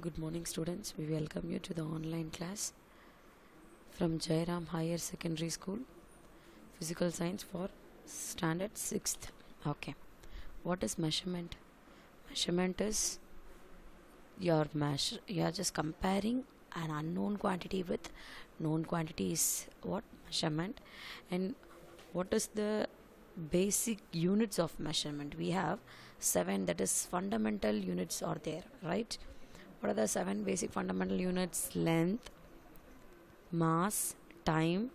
Good morning, students. We welcome you to the online class from Jairam Higher Secondary School, Physical Science for Standard 6th. Okay. What is measurement? Measurement is you are just comparing an unknown quantity with known quantity is what measurement. And what is the basic units of measurement? We have 7, that is fundamental units are there, right? What are the 7 basic fundamental units? Length, mass, time,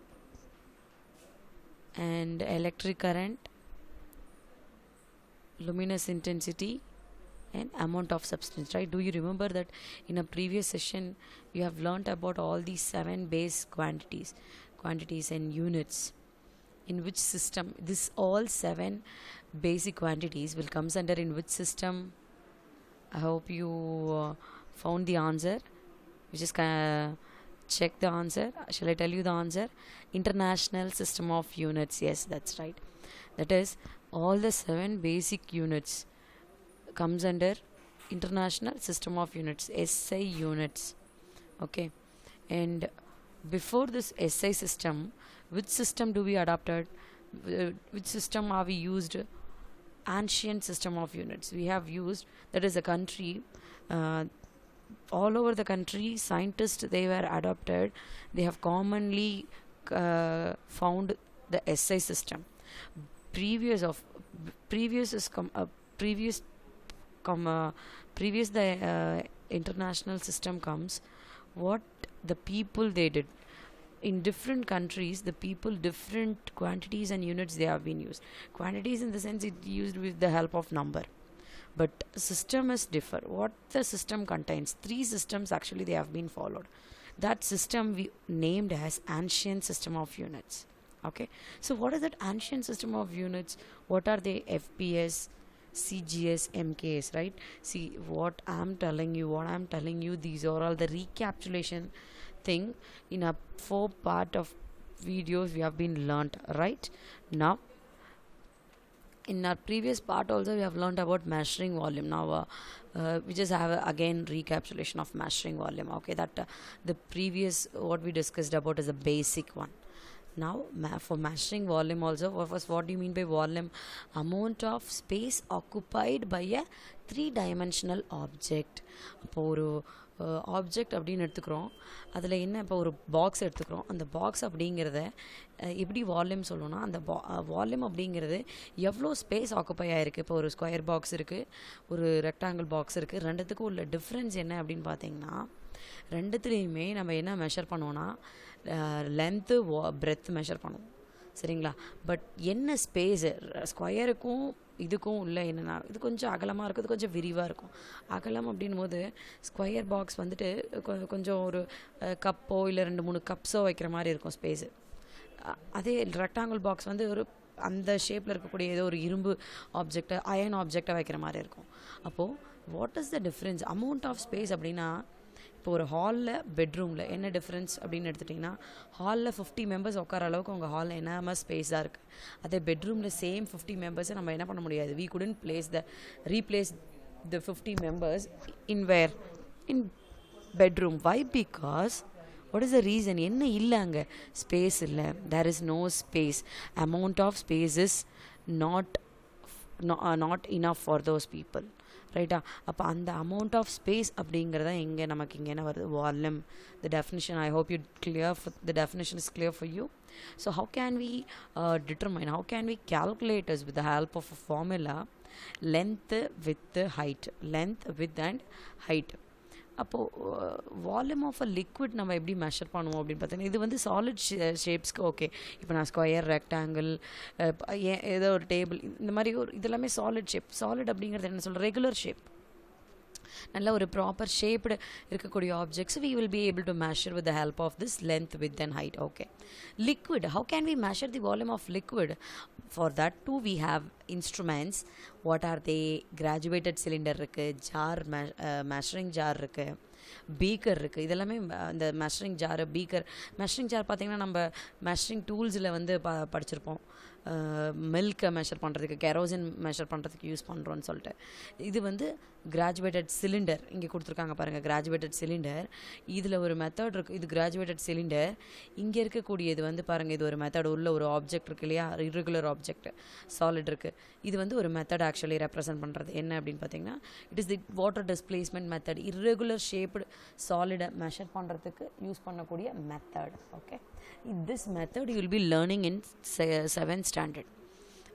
and electric current, luminous intensity, and amount of substance, right? Do you remember that in a previous session you have learnt about all these 7 base quantities and units? In which system this all 7 basic quantities will comes under in which system? I hope you found the answer. You just check the answer. Shall I tell you the answer? International System of Units. Yes, that's right. That is, all the 7 basic units comes under International System of Units, SI units. Okay. And before this SI system, which system do we adopted? Which system are we used? Ancient System of Units we have used. That is a country, all over the country scientists they were adopted. They have commonly found the SI system. Previous the international system comes. What the people they did in different countries, the people different quantities and units they have been used. Quantities in the sense it used with the help of number, but system is differ. What the system contains, 3 systems actually they have been followed. That system we named as Ancient System of Units. Okay, so what is that Ancient System of Units? What are they? FPS, CGS, MKS, right? See what I'm telling you, these are all the recapitulation thing in a 4 part of videos we have been learnt. Right now, in our previous part also we have learned about measuring volume. Now we just have again recapitulation of measuring volume. Okay, that the previous what we discussed about is a basic one. Now for measuring volume also, what do you mean by volume? Amount of space occupied by a 3-dimensional object. அப்போ ஒரு object அப்படின்னு எடுத்துக்கிறோம். அதில் என்ன, இப்போ ஒரு box எடுத்துக்கிறோம். அந்த பாக்ஸ் அப்படிங்கிறத எப்படி வால்யூம் சொல்லணும்னா, அந்த வால்யூம் அப்படிங்கிறது எவ்வளோ ஸ்பேஸ் ஆக்குப்பை ஆகிருக்கு. இப்போ ஒரு ஸ்கொயர் பாக்ஸ் இருக்குது, ஒரு ரெக்டாங்கிள் பாக்ஸ் இருக்குது. ரெண்டுத்துக்கும் உள்ள டிஃப்ரென்ஸ் என்ன அப்படின்னு பார்த்தீங்கன்னா, ரெண்டுத்துலேயுமே நம்ம என்ன மெஷர் பண்ணுவோன்னா லென்த்து பிரெத் மெஷர் பண்ணுவோம். சரிங்களா? பட் என்ன ஸ்பேஸு ஸ்கொயருக்கும் இதுக்கும் உள்ள என்னென்னா, இது கொஞ்சம் அகலமாக இருக்கும், இது கொஞ்சம் விரிவாக இருக்கும். அகலம் அப்படின் போது ஸ்கொயர் பாக்ஸ் வந்துட்டு கொஞ்சம் ஒரு கப்போ இல்லை 2-3 கப்ஸோ வைக்கிற மாதிரி இருக்கும் ஸ்பேஸு. அதே ரெக்டாங்கிள் பாக்ஸ் வந்து ஒரு அந்த ஷேப்பில் இருக்கக்கூடிய ஏதோ ஒரு இரும்பு ஆப்ஜெக்டை, அயன் ஆப்ஜெக்டை வைக்கிற மாதிரி இருக்கும். அப்போது what is the difference? Amount of space அப்படின்னா, இப்போ ஒரு ஹாலில் பெட்ரூமில் என்ன டிஃப்ரென்ஸ் அப்படின்னு எடுத்துட்டிங்கன்னா, ஹாலில் 50 மெம்பர்ஸ் உட்கார அளவுக்கு உங்கள் ஹாலில் என்ன ஸ்பேஸாக இருக்குது. அதே பெட்ரூமில் சேம் 50 மெம்பர்ஸை நம்ம என்ன பண்ண முடியாது. we couldn't replace the 50 members in where? In bedroom. Why? Because what is the reason? என்ன இல்லை, அங்கே ஸ்பேஸ் இல்லை. there is no space. amount of space is not enough for those people. ரைட்டா? அப்போ அந்த அமௌண்ட் ஆஃப் ஸ்பேஸ் அப்படிங்கிறத நமக்கு இங்கே என்ன வருது? Volume. The definition, I hope you the definition is clear for you. So how can we determine, how can we calculate this with the help of a formula? length, width, height. length, width and height. அப்போது volume of a liquid நம்ம எப்படி measure பண்ணுவோம் அப்படின்னு பார்த்தீங்கன்னா, இது வந்து solid ஷேப்ஸ்க்கு okay. இப்போ நான் ஸ்கொயர், ரெக்டாங்கிள், ஏதோ ஒரு டேபிள், இந்த மாதிரி ஒரு இதெல்லாமே சாலிட் ஷேப். சாலிட் அப்படிங்கிறது என்ன சொல்கிறேன்? Regular shape. நல்ல ஒரு ப்ராப்பர் ஷேப்டு இருக்கக்கூடிய objects we will be able to measure with the help of this length, width and height. Okay. Liquid, how can we measure the volume of liquid? For that too we have instruments. What are they? Graduated cylinder இருக்குது, jar, measuring jar இருக்குது, beaker இருக்குது. இதெல்லாமே இந்த measuring ஜாரு, beaker. Measuring jar பார்த்திங்கன்னா நம்ம measuring டூல்ஸில் வந்து படிச்சிருப்போம். மில்கை measure பண்ணுறதுக்கு, கெரோசின் மெஷர் பண்ணுறதுக்கு யூஸ் பண்ணுறோன்னு சொல்லிட்டு. இது வந்து கிராஜுவேட்டட் சிலிண்டர், இங்கே கொடுத்துருக்காங்க பாருங்கள், கிராஜுவேட்டட் சிலிண்டர். இதில் ஒரு மெத்தட் இருக்குது, இது கிராஜுவேட்டட் சிலிண்டர். இங்கே இருக்கக்கூடியது வந்து பாருங்கள், இது ஒரு மெத்தட், உள்ள ஒரு ஆப்ஜெக்ட் இருக்குது இல்லையா, இர்ரெகுலர் ஆப்ஜெக்ட் சாலிட் இருக்குது. இது வந்து ஒரு மெத்தட் ஆக்சுவலி ரெப்ரசன்ட் பண்ணுறது என்ன அப்படின்னு பார்த்தீங்கன்னா, it is the water displacement method. Irregular shaped சாலிடை மெஷர் பண்ணுறதுக்கு யூஸ் பண்ணக்கூடிய method. Okay, this method you will be learning in 7th standard.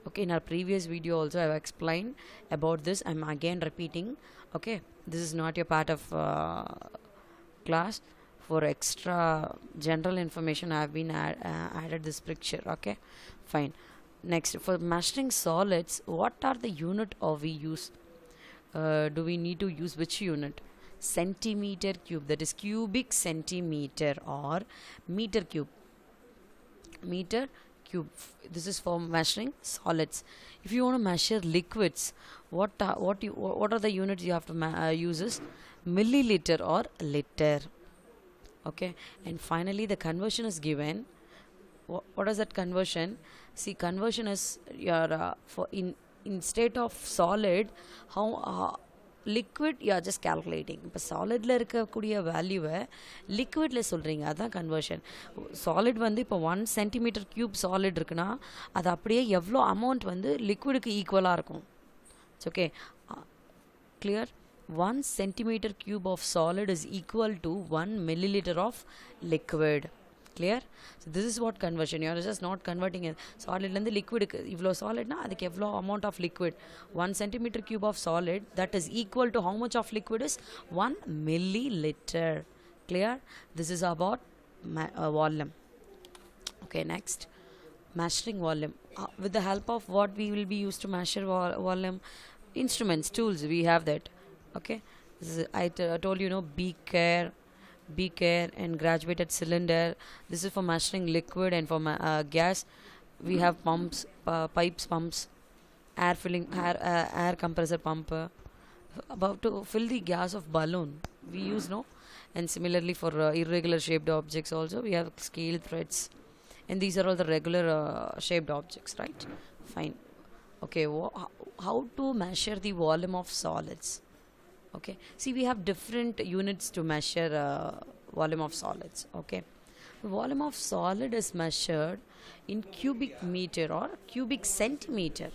Okay, in our previous video also I have explained about this. I'm again repeating. Okay, this is not your part of class. For extra general information I have been added this picture. Okay, fine. Next, for measuring solids, what are the unit of we use? Do we need to use which unit? Centimeter cube, that is cubic centimeter or meter cube. Meter cube, this is for measuring solids. If you want to measure liquids, what are the units you have to use is milliliter or liter. Okay, and finally the conversion is given. What is that conversion? See, conversion is your for in state of solid, how liquid you are just calculating. இப்போ சாலிடில் இருக்கக்கூடிய வேல்யூவை லிக்விடில் சொல்கிறீங்க, அதுதான் conversion. Solid வந்து இப்போ 1 centimetre cube solid இருக்குன்னா அது அப்படியே எவ்வளோ அமௌண்ட் வந்து லிக்விடுக்கு ஈக்குவலாக இருக்கும். It's okay, clear? 1 centimeter cube of solid is equal to 1 milliliter of liquid. Clear? So this is what conversion. You are just not converting it. Solid lende liquid ivlo solid na adike evlo amount of liquid. 1 centimeter cube of solid, that is equal to how much of liquid is 1 milliliter. Clear? This is about volume. Okay, next, measuring volume. With the help of what we will be used to measure volume? Instruments, tools, we have that. Okay, this is, I told you, beaker and graduated cylinder. This is for measuring liquid, and for gas we have pumps, pipes, pumps, air compressor pump. About to fill the gas of balloon we use, no? And similarly for irregular shaped objects also we have scale, threads, and these are all the regular shaped objects, right? Fine. Okay, how to measure the volume of solids? Okay, see, we have different units to measure volume of solids. Okay, the volume of solid is measured in cubic meter or cubic centimeter.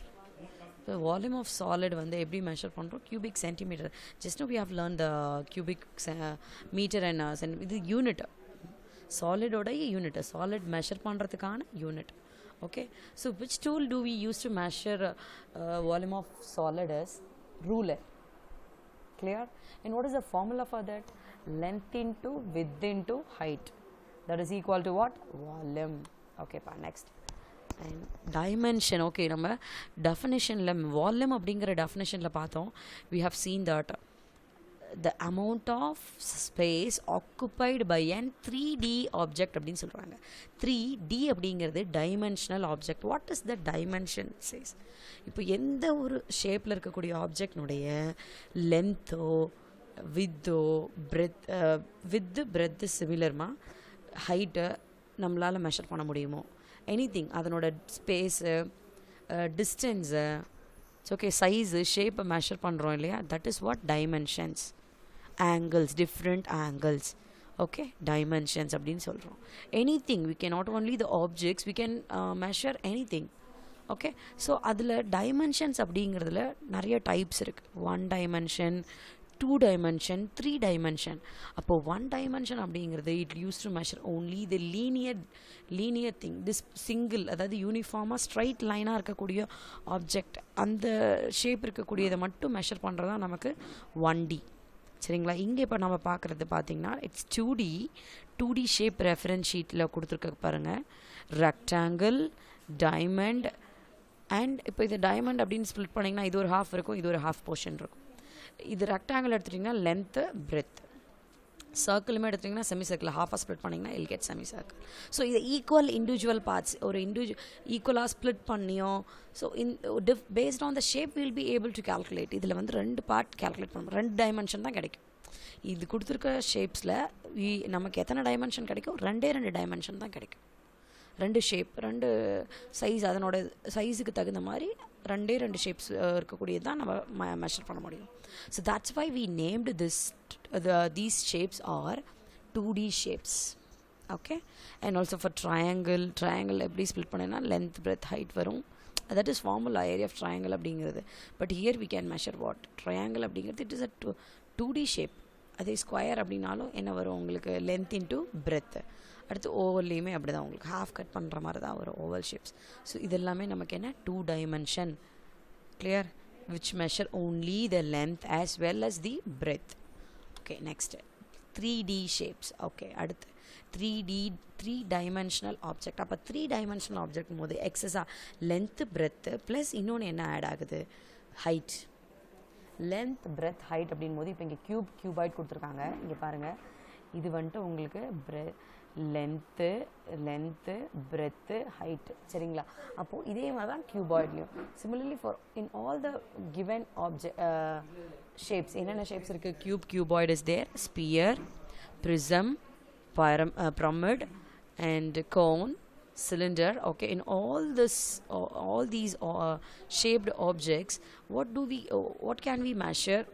The volume of solid வந்து எப்படி measure பண்ணுறோம்? cubic centimeter. Just now we have learned the cubic meter and இது unit. Solid ஓட unit, solid measure பண்ணுறதுக்கான unit. Okay, so which tool do we use to measure volume of solid? Is ruler. Clear? And what is the formula for that? Length into width into height, that is equal to what? Volume. Okay, next, and dimension. Okay, நம்ம definitionல volume அப்படிங்கிற definitionல பார்த்தோம், we have seen that the amount of space occupied by an 3D object அப்படின்னு சொல்கிறாங்க. 3D அப்படிங்கிறது dimensional object. What is the dimension says? இப்போ எந்த ஒரு ஷேப்பில் இருக்கக்கூடிய ஆப்ஜெக்ட்னுடைய லென்த்தோ வித்தோ பிரெத்து சிமிலர்மா ஹைட்டை நம்மளால் மெஷர் பண்ண முடியுமோ, எனிதிங், அதனோட ஸ்பேஸு, டிஸ்டன்ஸு, ஓகே, சைஸு, ஷேப்பை மெஷர் பண்ணுறோம் இல்லையா, that is what dimensions. Angles, different angles, okay, dimensions அப்படின்னு சொல்கிறோம். Anything, we can not only the objects, we can measure anything. Okay, so அதில் டைமென்ஷன்ஸ் அப்படிங்கிறதுல நிறைய டைப்ஸ் இருக்குது. 1 dimension, 2 dimension, 3 dimension. அப்போது 1 dimension அப்படிங்கிறது it use to measure only the linear thing, this single, அதாவது யூனிஃபார்மாக straight லைனாக இருக்கக்கூடிய ஆப்ஜெக்ட், அந்த ஷேப் இருக்கக்கூடியதை மட்டும் மெஷர் பண்ணுறது தான் நமக்கு 1D. சரிங்களா? இங்கே இப்போ நம்ம பார்க்குறது பார்த்திங்கன்னா இட்ஸ் 2D ஷேப் ரெஃபரன்ஸ் ஷீட்டில் கொடுத்துருக்க பாருங்கள். ரெக்டாங்கிள், டைமண்ட், அண்ட் இப்போ இது டைமண்ட் அப்படின்னு ஸ்ப்ளிட் பண்ணிங்கன்னா இது ஒரு ஹாஃப் இருக்கும், இது ஒரு ஹாஃப் போர்ஷன் இருக்கும். இது ரெக்டாங்கிள் எடுத்துட்டிங்கன்னா லென்த்து, பிரெத். சர்க்கிளுமே எடுத்திங்கன்னா செமி சர்க்கிள் ஹாஃபாக ஸ்ப்ளிட் பண்ணிங்கன்னா இல் கெட் செமி சர்க்கிள். ஸோ இதை ஈக்குவல் இண்டிவிஜுவல் பார்ட்ஸ் ஒரு ஈக்குவலாக ஸ்ப்ளிட் பண்ணியும், so based on the shape will be able to calculate. இதில் வந்து 2 பார்ட் கேல்குலேட் பண்ணணும், 2 டைமென்ஷன் தான் கிடைக்கும். இது கொடுத்துருக்க ஷேப்ஸில் நமக்கு எத்தனை டைமென்ஷன் கிடைக்கும்? 2 டைமென்ஷன் தான் கிடைக்கும். ரெண்டு ஷேப், ரெண்டு சைஸ், அதனோட சைஸுக்கு தகுந்த மாதிரி ரெண்டு ஷேப்ஸ் இருக்கக்கூடியது தான் நம்ம மெஷர் பண்ண முடியும். So that's why we named these shapes are 2D shapes. Okay. And also for triangle எப்படி ஸ்ப்ளிட் பண்ணேன்னா லென்த் பிரெத் ஹைட் வரும். That is formula area of triangle அப்படிங்கிறது. But here we can measure what triangle அப்படிங்கிறது it is a 2D shape. அதே square அப்படின்னாலும் என்ன வரும் உங்களுக்கு லென்த் இன்ட்டு பிரெத். அடுத்து ஓவல்லையுமே அப்படி தான் உங்களுக்கு ஹாஃப் கட் பண்ணுற மாதிரி தான் வரும் ஓவல் ஷேப்ஸ். ஸோ இதெல்லாமே நமக்கு என்ன 2 dimension clear which measure only the length as well as the breadth. Okay. Next 3D shapes. Okay. அடுத்து 3 dimensional object. அப்போ 3 dimensional object போது எக்ஸஸாக லென்த்து பிரெத்து ப்ளஸ் இன்னொன்று என்ன ஆட் ஆகுது ஹைட். லென்த் பிரெத் ஹைட் அப்படின் போது இப்போ இங்கே கியூபாய்ட் கொடுத்துருக்காங்க. இங்கே பாருங்கள், இது வந்துட்டு உங்களுக்கு லென்த்து பிரெத்து ஹைட்டு சரிங்களா. அப்போது இதே மாதிரி தான் கியூபாய்ட்லேயும் similarly for in all the given object shapes என்னென்ன ஷேப்ஸ் இருக்குது. Cuboid is there, sphere, prism, pyramid and cone, cylinder. Okay, in all these shaped objects, what can we measure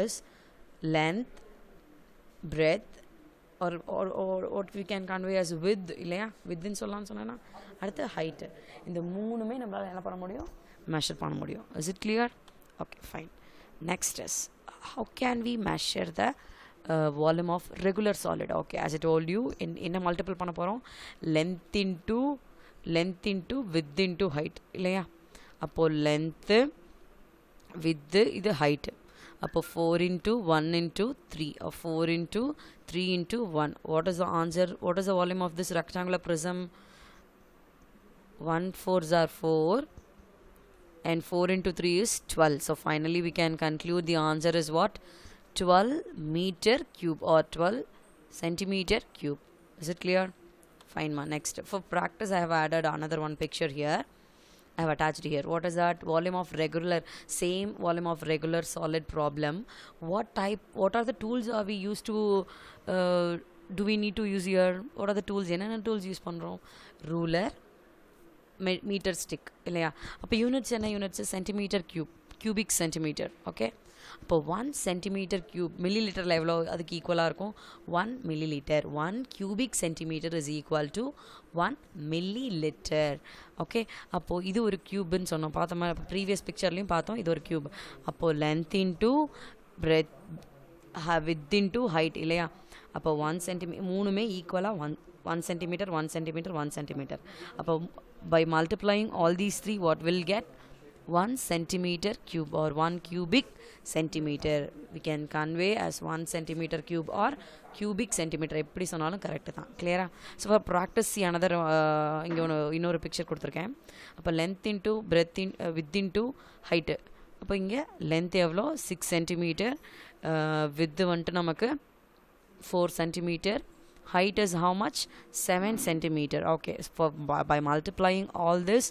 as length, breadth, or what we can convey as width இல்லையா. வித்ன்னு சொன்னா அடுத்து height. இந்த மூணுமே நம்மளால் என்ன பண்ண முடியும் மெஷர் பண்ண முடியும். Is it clear? Okay fine. Next is how can we measure the volume of regular solid. Okay, as I told you in a multiple பண்ண போகிறோம் length into width into height இல்லையா. அப்போது length width இது height. அப்போ 4 into 1 into 3 or 4 into 3 into 1. What is the answer? What is the volume of this rectangular prism? 1 4s are 4 and 4 into 3 is 12. So finally we can conclude the answer is what? 12 meter cube or 12 centimeter cube. Is it clear? Fine ma. Next, for practice I have added another one picture here. I have attached here. What is that? Volume of regular solid problem. What are the tools are we used to do we need to use here? What are the tools? Enna tools use பண்றோம்? Ruler, meter stick இல்லையா. அப்போ units என்ன units? Centimetre cubic centimeter. Okay. இப்போ 1 centimetre cube மில்லிலிட்டரில் எவ்வளோ அதுக்கு ஈக்குவலாக இருக்கும்? 1 milliliter. 1 cubic centimeter is equal to 1 milliliter. Okay. அப்போது இது ஒரு க்யூப்னு சொன்னோம் பார்த்தோமா, ப்ரீவியஸ் பிக்சர்லேயும் பார்த்தோம். இது ஒரு க்யூப். அப்போது length into breadth width into height இல்லையா. அப்போ 1 சென்டிமீட்டர் மூணுமே ஈக்குவலாக 1 சென்டிமீட்டர் 1 சென்டிமீட்டர் 1 சென்டிமீட்டர். அப்போ by multiplying all these three what will get? 1 centimeter cube or 1 cubic centimeter. We can convey as 1 centimeter cube or cubic centimeter. எப்படி சொன்னாலும் correct தான். கிளியரா? So for practice another இங்கே இன்னொரு picture கொடுத்துருக்கேன். அப்போ length into breadth width into height. அப்போ இங்கே லென்த் எவ்வளோ? 6 சென்டிமீட்டர். வித்து வந்துட்டு நமக்கு 4 centimetre. Height is how much? 7 centimeter. Okay, by multiplying all this,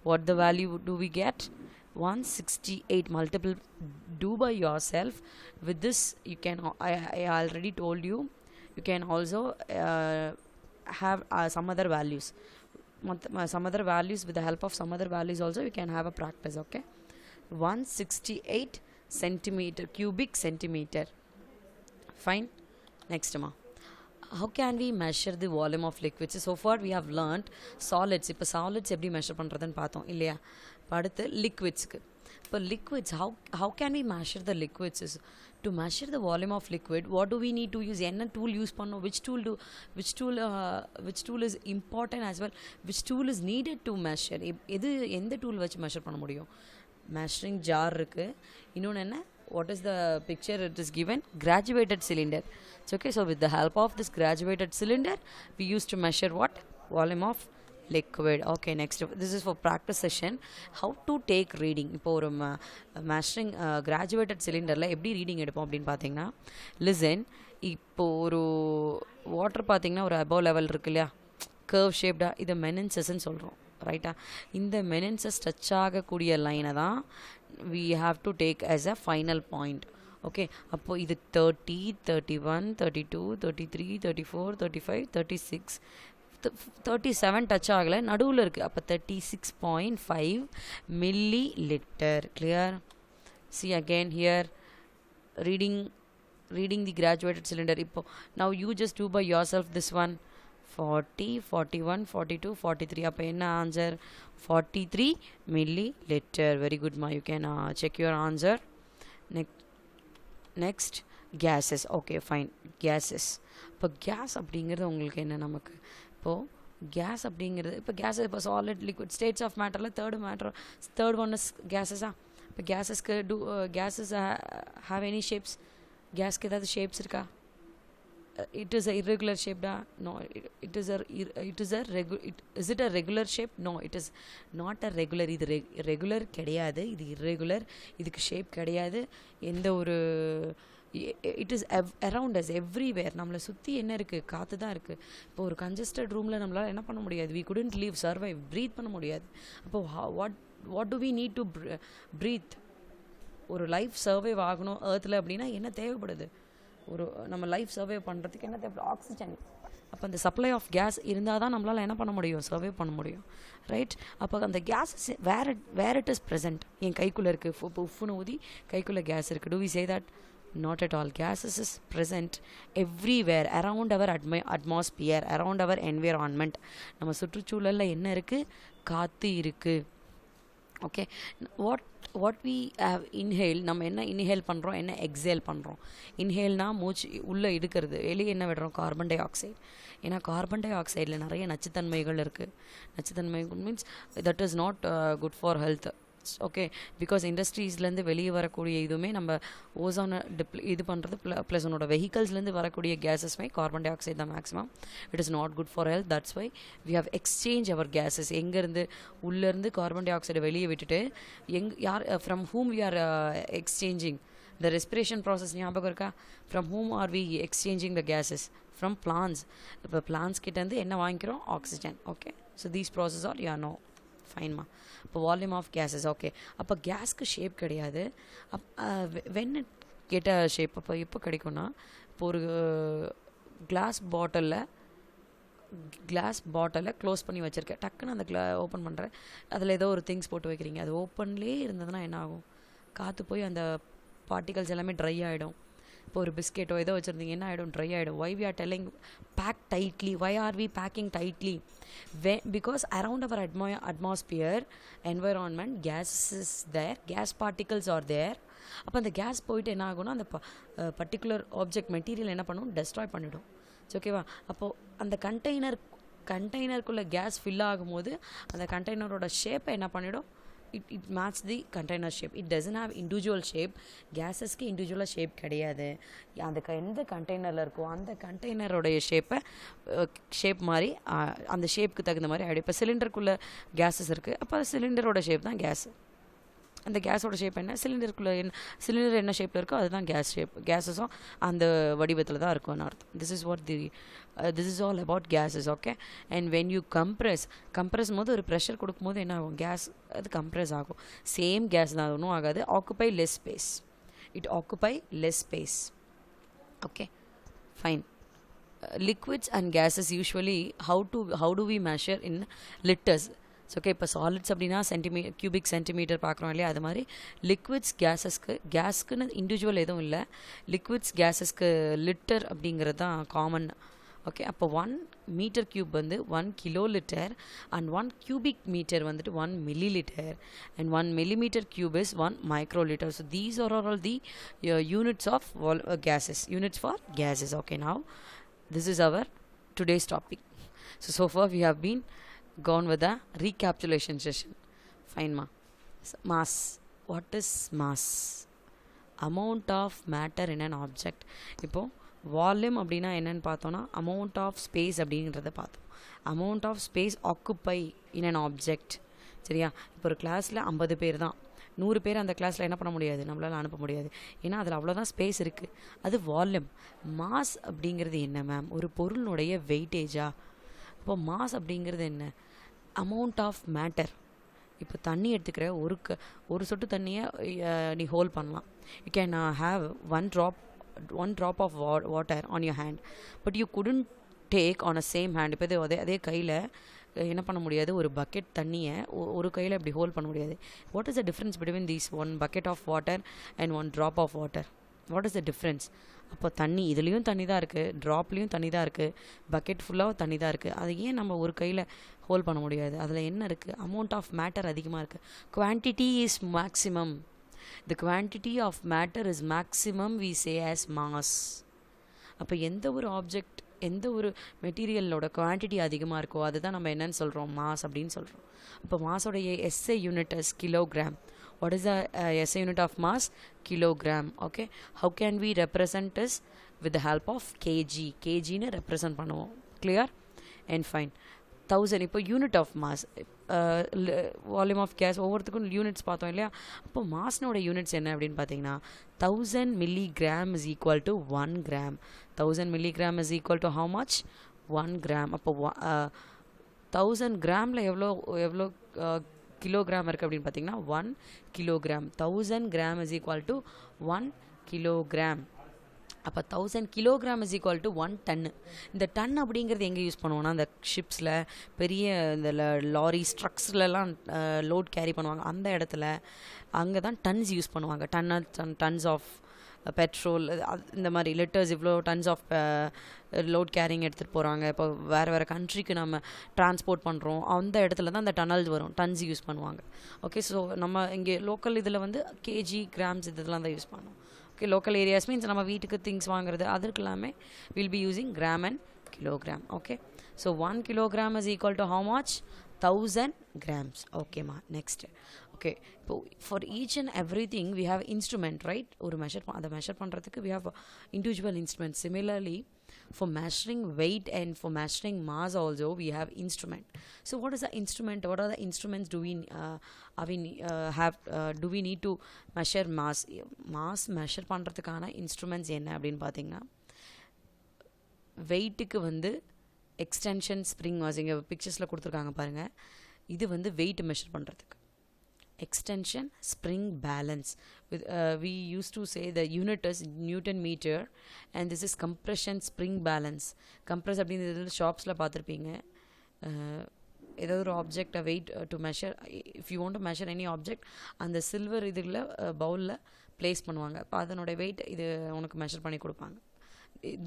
what the value do we get? 168. Multiple, do by yourself. With this you can, I already told you, you can also have some other values, with the help of some other values also you can have a practice. Okay, 168 centimeter cubic centimeter. Fine. Next ma, how can we measure the volume of liquids? So far we have learnt solids. இப்போ solids எப்படி measure பண்ணுறதுன்னு பார்த்தோம் இல்லையா. இப்போ அடுத்து liquidsக்கு. இப்போ liquids, how can we measure the liquids? To measure the volume of liquid, what do we need to use? என்ன tool use பண்ணோம்? which tool is important as well? Which tool is needed to measure? எந்த tool வச்சு measure பண்ண முடியும்? measuring jar இருக்கு. இன்னொன்று என்ன? What is the picture? It is given graduated cylinder. It's okay. So with the help of this graduated cylinder we used to measure what? Volume of liquid. Okay, next, this is for practice session. How to take reading. இப்போ ஒரு measuring graduated cylinderல எப்படி reading எடுப்போம் அப்படின்னு பார்த்தீங்கன்னா, listen. இப்போ ஒரு water பார்த்தீங்கன்னா ஒரு above level இருக்கு இல்லையா, curve shaped. இதை மெனன்சஸ்ன்னு சொல்கிறோம் ரைட்டா. இந்த மெனன்சஸ் டச் ஆகக்கூடிய லைனை தான் we have to take as a final point. Okay. அப்போ இது 30, 31, 32, 33, 34, 35, 36, 37 டச் ஆகலை, நடுவில் இருக்குது. அப்போ 36.5 milli litre. Clear? See again here, reading the graduated cylinder. இப்போ now you just do by yourself this one. 40, 41, 42, 43. அப்போ என்ன answer? 43 millilitre. Very good மா, you can check your answer. Next gases. Okay fine, gases. இப்போ gas அப்படிங்கிறது உங்களுக்கு என்ன? நமக்கு இப்போது கேஸ் அப்படிங்கிறது, இப்போ கேஸ், இப்போ சாலிட், லிக்விட், ஸ்டேட்ஸ் ஆஃப் மேட்டரில் தேர்ட் ஒன் இஸ் கேஸஸா? இப்போ கேஸஸ்க்கு கேஸஸ் ஹாவ் எனி ஷேப்ஸ்? கேஸ்க்கு ஏதாவது ஷேப்ஸ் இருக்கா? It is a irregular shape da? No, it is it a regular shape? No, it is not a regular. இது regular கிடையாது, இது irregular, இதுக்கு ஷேப் கிடையாது. எந்த ஒரு it is around us everywhere. நம்மளை சுற்றி என்ன இருக்குது? காற்று தான் இருக்குது. இப்போ ஒரு கன்ஜஸ்டட் ரூமில் நம்மளால் என்ன பண்ண முடியாது? we couldn't live, survive, breath பண்ண முடியாது. அப்போ what do we need to breathe? ஒரு லைஃப் சர்வைவ் ஆகணும் ஏர்த்தில் அப்படின்னா என்ன தேவைப்படுது? ஒரு நம்ம லைஃப் சர்வே பண்ணுறதுக்கு என்ன தேவை? ஆக்சிஜன். அப்போ அந்த சப்ளை ஆஃப் கேஸ் இருந்தால் தான் நம்மளால் என்ன பண்ண முடியும்? சர்வே பண்ண முடியும், ரைட்? அப்போ அந்த gas where it is present. என் கைக்குள்ளே இருக்குது. இப்போ உப்புன்னு ஊதி கைக்குள்ளே கேஸ் இருக்குது. Do we say that? Not at all. Gases is present everywhere around our atmosphere, around our environment. நம்ம சுற்றுச்சூழலில் என்ன இருக்குது? காற்று இருக்குது. Okay, what we have inhale. நம்ம என்ன இன்ஹேல் பண்ணுறோம், என்ன எக்ஸேல் பண்ணுறோம்? இன்ஹேல்னா மூச்சு உள்ளே எடுக்கிறது, வெளியே என்ன விடுறோம்? Carbon dioxide. ஏன்னா கார்பன் டை ஆக்சைடில் நிறைய நச்சுத்தன்மைகள் இருக்குது. நச்சுத்தன்மைகள் means that is not good for health. Okay, because இண்டஸ்ட்ரீஸ்லேருந்து வெளியே வரக்கூடிய இதுவுமே நம்ம ஓசோனை இது பண்ணுறது, ப்ளஸ் உன்னோட வெஹிக்கல்ஸ்லேருந்து வரக்கூடிய கேஸஸ்மே கார்பன் டை ஆக்சைடு தான் maximum. It is not good for health. That's why we have exchange our gases. எங்கேருந்து? உள்ளேருந்து கார்பன் டை ஆக்சைடை வெளியே விட்டுட்டு யார் from whom we are exchanging the respiration process. ஞாபகம் இருக்கா? From whom are we exchanging the gases? From plants. இப்போ பிளான்ஸ் கிட்டேருந்து என்ன வாங்கிக்கிறோம்? Oxygen. Okay, so these process are you know ஃபைன்மா. இப்போ வால்யூம் ஆஃப் கேஸஸ். ஓகே, அப்போ கேஸ்க்கு ஷேப் கிடையாது. When it get a shape, அப்போ எப்போ கிடைக்கும்னா, இப்போ ஒரு கிளாஸ் பாட்டிலை க்ளோஸ் பண்ணி வச்சுருக்கேன். டக்குன்னு அந்த ஓப்பன் பண்ணுறேன், அதில் ஏதோ ஒரு திங்ஸ் போட்டு வைக்கிறீங்க. அது ஓப்பன்லேயே இருந்ததுன்னா என்ன ஆகும்? காற்று போய் அந்த பார்ட்டிகல்ஸ் எல்லாமே ட்ரை ஆகிடும். இப்போ ஒரு பிஸ்கெட்டோ ஏதோ வச்சுருந்தீங்க, என்ன ஆகிடும்? ட்ரை ஆகிடும். Why we are telling pack tightly? Why are we packing tightly? Because around our atmosphere, environment, gas is there, gas particles are there. அப்போ அந்த கேஸ் போயிட்டு என்ன ஆகும்னா, அந்த பர்டிகுலர் ஆப்ஜெக்ட் மெட்டீரியல் என்ன பண்ணும்? டெஸ்ட்ராய் பண்ணிவிடும். ஓகேவா? அப்போது அந்த கண்டெய்னருக்குள்ளே கேஸ் ஃபில் ஆகும்போது அந்த கண்டெய்னரோட ஷேப்பை என்ன பண்ணிவிடும்? it match the container shape. It doesn't have individual shape. கேஸஸ்க்கு இண்டிவிஜுவலாக ஷேப் கிடையாது. அந்த எந்த கண்டெய்னரில் இருக்கோ அந்த கண்டெய்னரோடைய ஷேப் மாதிரி அந்த ஷேப்புக்கு தகுந்த மாதிரி ஆகிடும். இப்போ சிலிண்டருக்குள்ளே கேஸஸ் இருக்குது, அப்போ சிலிண்டரோட ஷேப் தான் கேஸ். அந்த கேஸோட ஷேப் என்ன? சிலிண்டர் என்ன ஷேப்பில் இருக்கோ அதுதான் கேஸ் ஷேப். கேஸஸும் அந்த வடிவத்தில் தான் இருக்கும்னு அர்த்தம். This is all about gases. Okay, and when you compress போது ஒரு ப்ரெஷர் கொடுக்கும்போது என்ன ஆகும்? கேஸ் அது கம்ப்ரெஸ் ஆகும். சேம் கேஸ் தான், ஒன்றும் ஆகாது. Occupy less space. It occupy less space. Okay fine. Liquids and gases usually how do we measure in liters? Okay, இப்போ சாலிட்ஸ் அப்படின்னா கியூபிக் சென்டிமீட்டர் பார்க்குறோம் இல்லையா? அது மாதிரி லிக்விட்ஸ் கேஸ்க்குன்னு இண்டிவிஜுவல் எதுவும் இல்லை. லிக்விட்ஸ் கேஸஸ்க்கு லிட்டர் அப்படிங்கிறது தான் காமன். ஓகே, அப்போ 1 மீட்டர் கியூப் வந்து 1 kilo litre and 1 cubic metre வந்துட்டு 1 milli litre and 1 millimeter cube is 1 microliter. So these are all the units of gases, units for gases. Okay, now this is our today's topic. So far we have been gone with a recapitulation session. Fine ma. Mass. What is mass? Amount of matter in an object. இப்போ volume அப்படின்னா என்னென்னு பார்த்தோன்னா amount of space அப்படிங்கிறத பார்த்தோம். Amount of space occupy in an object. சரியா? இப்போ ஒரு கிளாஸில் 50 பேர் தான். 100 பேர் அந்த கிளாஸில் என்ன பண்ண முடியாது? நம்மளால் அனுப்ப முடியாது. ஏன்னா அதில் அவ்வளோதான் ஸ்பேஸ் இருக்குது. அது வால்யூம். மாஸ் அப்படிங்கிறது என்ன மேம்? ஒரு பொருளினுடைய வெயிட்டேஜா? இப்போ மாஸ் அப்படிங்கிறது என்ன? Amount of matter. இப்போ தண்ணி எடுத்துக்கிற ஒரு சொட்டு தண்ணியை நீ ஹோல்ட் பண்ணலாம். You can have one drop of water on your hand, but you couldn't take on a same hand. இப்போ இது அதே கையில் என்ன பண்ண முடியாது, ஒரு பக்கெட் தண்ணியை ஒரு கையில் இப்படி ஹோல்ட் பண்ண முடியாது. What is the difference between these one bucket of water and one drop of water? What is the difference? அப்போ தண்ணி இதுலேயும் தண்ணி தான் இருக்குது, ட்ராப்லேயும் தண்ணி தான் இருக்குது, பக்கெட் ஃபுல்லாக தண்ணி தான் இருக்குது. அது ஏன் நம்ம ஒரு கையில் ஹோல்ட் பண்ண முடியாது? அதில் என்ன இருக்குது? அமௌண்ட் ஆஃப் மேட்டர் அதிகமாக இருக்குது. Quantity is maximum. The quantity of matter is maximum we say as mass. அப்போ எந்த ஒரு ஆப்ஜெக்ட், எந்த ஒரு மெட்டீரியலோட குவான்டிட்டி அதிகமாக இருக்கோ அதுதான் நம்ம என்னன்னு சொல்கிறோம், மாஸ் அப்படின்னு சொல்கிறோம். அப்போ மாஸோடைய SI unit is kilogram. What is the SI unit of mass? Kilogram. Okay. How can we represent this? With the help of kg. kg னு represent பண்ணுவோம். Clear? And fine. 1000 இப்போ unit of mass, volume of gas, ஒவ்வொருத்துக்கும் units பார்த்தோம் இல்லையா? அப்போ மாஸ்னோட units என்ன அப்படின்னு பார்த்தீங்கன்னா 1000 milligram is equal to 1 gram. 1000 milligram is equal to how much? 1 gram. அப்போ 1000 கிராமில் எவ்வளோ கிலோகிராம் இருக்குது அப்படின்னு பார்த்தீங்கன்னா 1 kilogram. 1000 gram is equal to 1 kilogram. அப்போ 1000 கிலோகிராம் இஸ் ஈக்குவல் டு 1 டன்னு. இந்த டன் அப்படிங்கிறது எங்கே யூஸ் பண்ணுவோன்னா, இந்த ஷிப்ஸில் பெரிய இந்த லாரி ட்ரக்ஸ்லலாம் லோட் கேரி பண்ணுவாங்க, அந்த இடத்துல அங்கே தான் டன்ஸ் யூஸ் பண்ணுவாங்க. டன்ஸ் ஆஃப் பெட்ரோல், இந்த மாதிரி லிட்டர்ஸ், இவ்வளோ டன்ஸ் ஆஃப் லோட் கேரிங் எடுத்துகிட்டு போகிறாங்க. இப்போ வேறு கண்ட்ரிக்கு நம்ம டிரான்ஸ்போர்ட் பண்ணுறோம், அந்த இடத்துல தான் அந்த டனல்ஸ் வரும், டன்ஸ் யூஸ் பண்ணுவாங்க. ஓகே, ஸோ நம்ம இங்கே லோக்கல் இதில் வந்து கேஜி, கிராம்ஸ் இதெல்லாம் தான் யூஸ் பண்ணுவோம். ஓகே, லோக்கல் ஏரியாஸ் மீன்ஸ் நம்ம வீட்டுக்கு திங்ஸ் வாங்குறது, அதற்கு எல்லாமே will be using gram and kilogram. Okay, so 1 kilogram is equal to how much? 1000 grams. ஓகேம்மா, நெக்ஸ்ட். ஓகே, இப்போ for each and every thing we have instrument, right? ஒரு அதை measure பண்ணுறதுக்கு we have individual instrument. Similarly for measuring weight and for measuring mass also we have instrument. So what is the instrument? What are the instruments do we do we need to measure mass measure பண்ணுறதுக்கான instruments என்ன அப்படின்னு பார்த்தீங்கன்னா, வெயிட்டுக்கு வந்து extension spring mass, இங்கே பிக்சர்ஸில் கொடுத்துருக்காங்க பாருங்கள். இது வந்து வெயிட் மெஷர் பண்ணுறதுக்கு extension spring balance. With we used to say the unit is Newton meter and this is compression spring balance. Compress அப்படிங்கிறது ஷாப்ஸில் பார்த்துருப்பீங்க. ஏதாவது ஒரு ஆப்ஜெக்டை weight to measure, if you want to measure any object, அந்த silver இதில் பவுலில் place பண்ணுவாங்க. இப்போ அதனோட வெயிட் இது உனக்கு மெஷர் பண்ணி கொடுப்பாங்க.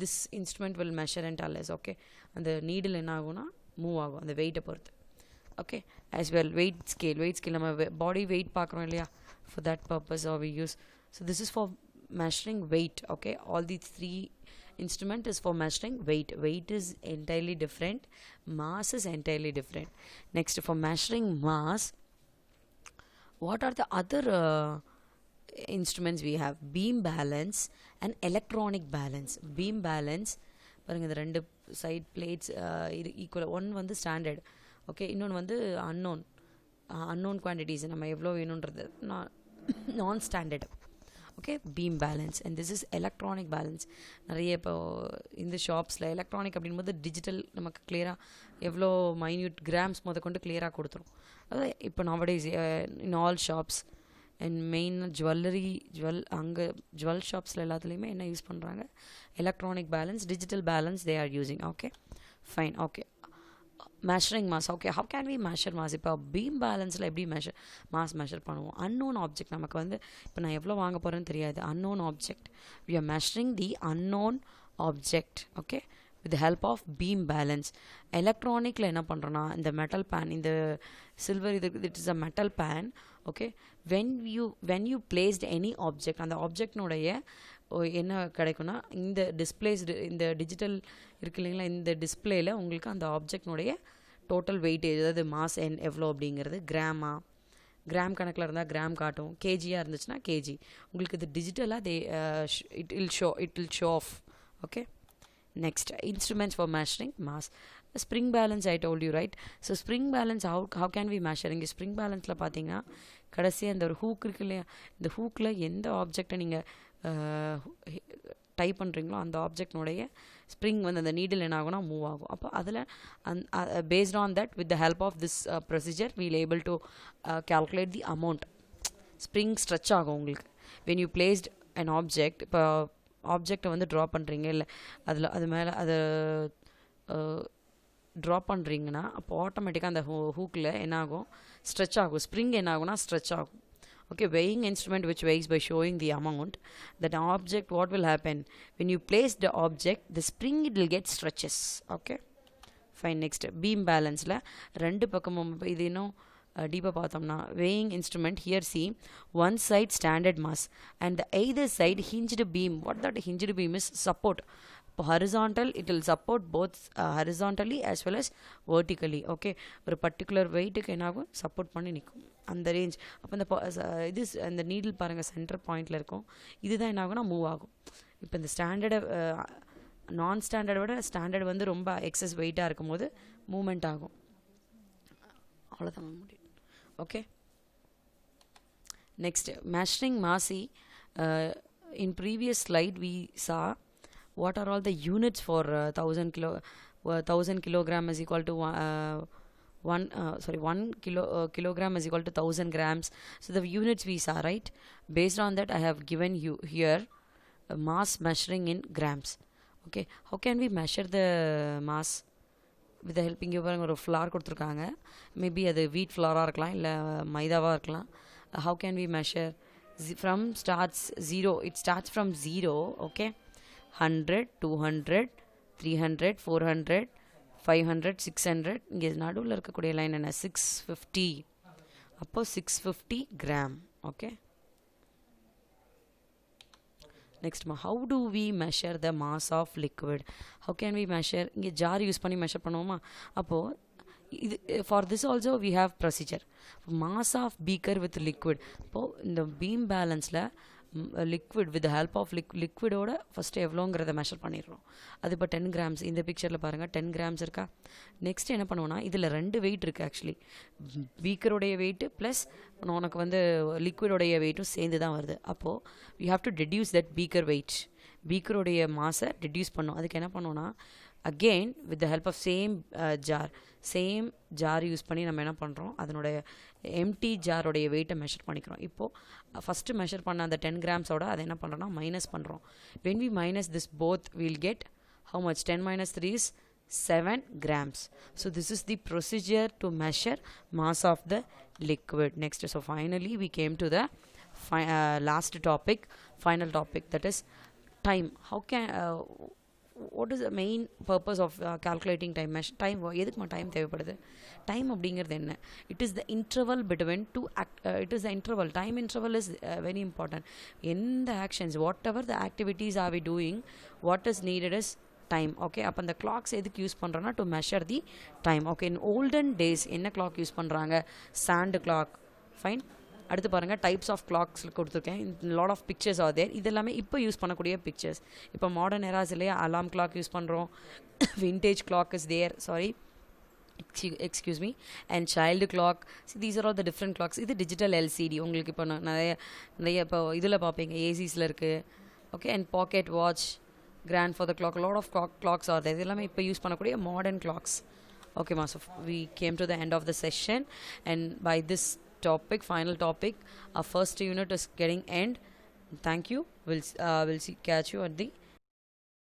This instrument will measure and tell us. Okay, அந்த நீடில் என்ன ஆகும்னா மூவ் ஆகும் அந்த வெயிட்டை பொறுத்து. Okay, as well weight scale நம்ம body weight பார்க்குறோம் இல்லையா, for that purpose or we use. So this is for measuring weight. Okay, all these three instrument is for measuring weight is entirely different, mass is entirely different. Next, for measuring mass, what are the other instruments we have? Beam balance and electronic balance. Beam balance பாருங்க, இந்த ரெண்டு side plates equal, one வந்து standard, okay, இன்னொன்று வந்து unknown quantities, நம்ம எவ்வளோ வேணுன்றது நான் standard. Okay, beam balance. And this is electronic balance. நிறைய இப்போ இந்த ஷாப்ஸில் எலக்ட்ரானிக் அப்படின்போது டிஜிட்டல் நமக்கு கிளியராக எவ்வளோ மைன்யூட் கிராம்ஸ் கொண்டு கிளியராக கொடுத்துரும். அதாவது இப்போ nowadays in all shops and main அங்கே ஜுவல் ஷாப்ஸில் எல்லாத்துலேயுமே என்ன யூஸ் பண்ணுறாங்க? Electronic balance, digital balance they are using. Okay, fine. Okay, measuring mass. Okay, how can we measure mass? இப்போ பீம் பேலன்ஸில் எப்படி மாஸ் மெஷர் பண்ணுவோம்? அன்னோன் ஆப்ஜெக்ட் நமக்கு வந்து இப்போ நான் எவ்வளோ வாங்க போகிறேன்னு தெரியாது. Unknown object, we are measuring the unknown object. Okay, with the help of beam balance. எலக்ட்ரானிக்கில் என்ன பண்ணுறோன்னா, இந்த மெட்டல் பேன், இந்த silver, it is a metal pan. Okay, when you placed any object, அந்த ஆப்ஜெக்ட்னுடைய என்ன கிடைக்கும்னா, இந்த இந்த டிஜிட்டல் இருக்கு இல்லைங்களா, இந்த டிஸ்பிளேயில் உங்களுக்கு அந்த ஆப்ஜெக்ட்னுடைய டோட்டல் வெயிட்டேஜ், அதாவது மாஸ் எவ்வளோ அப்படிங்கிறது, கிராம் கணக்கில் இருந்தால் கிராம் காட்டும், கேஜியாக இருந்துச்சுன்னா கேஜி. உங்களுக்கு இது டிஜிட்டலாக it will show off. Okay, next, instruments for measuring mass. Spring balance I told you, right? So spring balance how can we measure? இங்கே ஸ்ப்ரிங் பேலன்ஸில் பார்த்தீங்கன்னா கடைசியாக இந்த ஒரு ஹூக் இருக்கு இல்லையா, இந்த ஹூக்கில் எந்த ஆப்ஜெக்டை நீங்கள் டைப் பண்ணுறீங்களோ அந்த ஆப்ஜெக்ட்னுடைய ஸ்ப்ரிங் வந்து அந்த நீடில் என்ன ஆகும்னா மூவ் ஆகும். அப்போ அதில் based on that with the help of this procedure we'll able to calculate the amount. Spring stretch ஆகும் உங்களுக்கு when you placed an object. இப்போ ஆப்ஜெக்டை வந்து ட்ரா பண்ணுறீங்க இல்லை, அது மேலே அதை ட்ராப் பண்ணுறீங்கன்னா அப்போ ஆட்டோமேட்டிக்காக அந்த ஹூக்கில் என்ன ஆகும், ஸ்ட்ரெச் ஆகும். ஸ்ப்ரிங் என்ன ஆகும்னா ஸ்ட்ரெச் ஆகும். Okay, weighing instrument which weighs by showing the amount, that object, what will happen when you place the object, the spring it will get stretches. Okay, fine. Next, beam balance la rendu pakkamum idu inno deepa paathomna, weighing instrument here, see one side standard mass and the either side hinged beam. What that hinged beam is support. Horizontal, it will support both horizontally as well as vertically. Okay, ஒரு particular வெயிட்டுக்கு என்ன ஆகும், support பண்ணி நிற்கும் அந்த range. அப்போ இந்த இது அந்த நீடில் பாருங்கள் சென்டர் பாயிண்டில் இருக்கும். இதுதான் என்ன ஆகும்னா மூவ் ஆகும். இப்போ இந்த ஸ்டாண்டர்டை நான் ஸ்டாண்டர்டை விட ஸ்டாண்டர்ட் வந்து ரொம்ப எக்ஸஸ் வெயிட்டாக இருக்கும் போது மூமெண்ட் ஆகும். அவ்வளோதான் முடியும். Okay, next measuring mass. In previous slide we saw what are all the units for 1000 kilogram is equal to 1 kilogram is equal to 1000 grams. So the units we saw, right? Based on that I have given you here mass measuring in grams. Okay, how can we measure the mass with the helping you ஒரு flour கொடுத்துருக்காங்க, maybe அது வீட் ஃப்ளாராக இருக்கலாம் இல்லை மைதாவாக இருக்கலாம். How can we measure? From starts zero, it starts from zero. Okay, 100, 200, 300, 400, 500, 600. இங்கே நடுவில் இருக்கக்கூடிய லைன் என்ன, 650. அப்போ 650 gram. Okay, next, how do we measure the mass of liquid? How can we measure? இங்கே ஜார் யூஸ் பண்ணி மெஷர் பண்ணுவோமா? அப்போது இது for this also we have procedure. Mass of beaker with liquid. இப்போது இந்த பீம் பேலன்ஸில் லிக்விட் வித் ஹெல்ப் ஆஃப் லிக்விடோட first எவ்வளோங்கிறத மெஷர் பண்ணிடுறோம். அது இப்போ 10 கிராம்ஸ். இந்த பிக்சரில் பாருங்கள் 10 கிராம்ஸ் இருக்கா. நெக்ஸ்ட் என்ன பண்ணுவோன்னா, இதில் 2 வெயிட் இருக்குது ஆக்சுவலி. பீக்கருடைய வெயிட்டு ப்ளஸ் உனக்கு வந்து லிக்விடோடைய வெயிட்டும் சேர்ந்து தான் வருது. அப்போது you have to reduce that beaker weight. பீக்கருடைய மாஸை ரெடியூஸ் பண்ணோம். அதுக்கு என்ன பண்ணுவோன்னா, again with the help of same jar use பண்ணி நம்ம என்ன பண்ணுறோம், அதனுடைய எம்டி ஜாரோடைய வெயிட்டை மெஷர் பண்ணிக்கிறோம். இப்போது ஃபஸ்ட்டு மெஷர் பண்ண அந்த 10 கிராம்ஸோட அதை என்ன பண்ணுறோன்னா மைனஸ் பண்ணுறோம். when we minus this both we'll get how much? 10 minus 3 is 7 grams. So this is the procedure to measure mass of the liquid. Next, so finally we came to the last topic, final topic, that is time. How can what is the main purpose of calculating time? Time எதுக்குமா time தேவைப்படுது? Time அப்படிங்கிறது என்ன? It is the interval between two it is the interval. Time interval is very important. எந்த actions, whatever the activities are we doing, what is needed is time. Okay, அப்போ அந்த clocks எதுக்கு use பண்ணுறோன்னா to measure the time. Okay, in olden days என்ன clock use பண்ணுறாங்க? Sand clock. Fine. அடுத்து பாருங்கள், types of கிளாக்ஸில் கொடுத்துருக்கேன். Lot of pictures are there. இது எல்லாமே இப்போ யூஸ் பண்ணக்கூடிய பிக்சர்ஸ். இப்போ மாடர்ன் எராஸ்லேயே அலாம் கிளாக் யூஸ் பண்ணுறோம். Vintage clock is there, sorry excuse me, and child clock. These are all the different clocks. இது டிஜிட்டல் எல்சிடி. உங்களுக்கு இப்போ நிறைய இப்போ இதில் பார்ப்பீங்க, ஏசிஸில் இருக்குது. Okay, and pocket watch, grandfather clock, lot of clocks are there. இது எல்லாமே இப்போ யூஸ் பண்ணக்கூடிய modern clocks. Okay, so we came to the end of the session, and by this topic, final topic, our first unit is getting end. Thank you. We'll catch you at the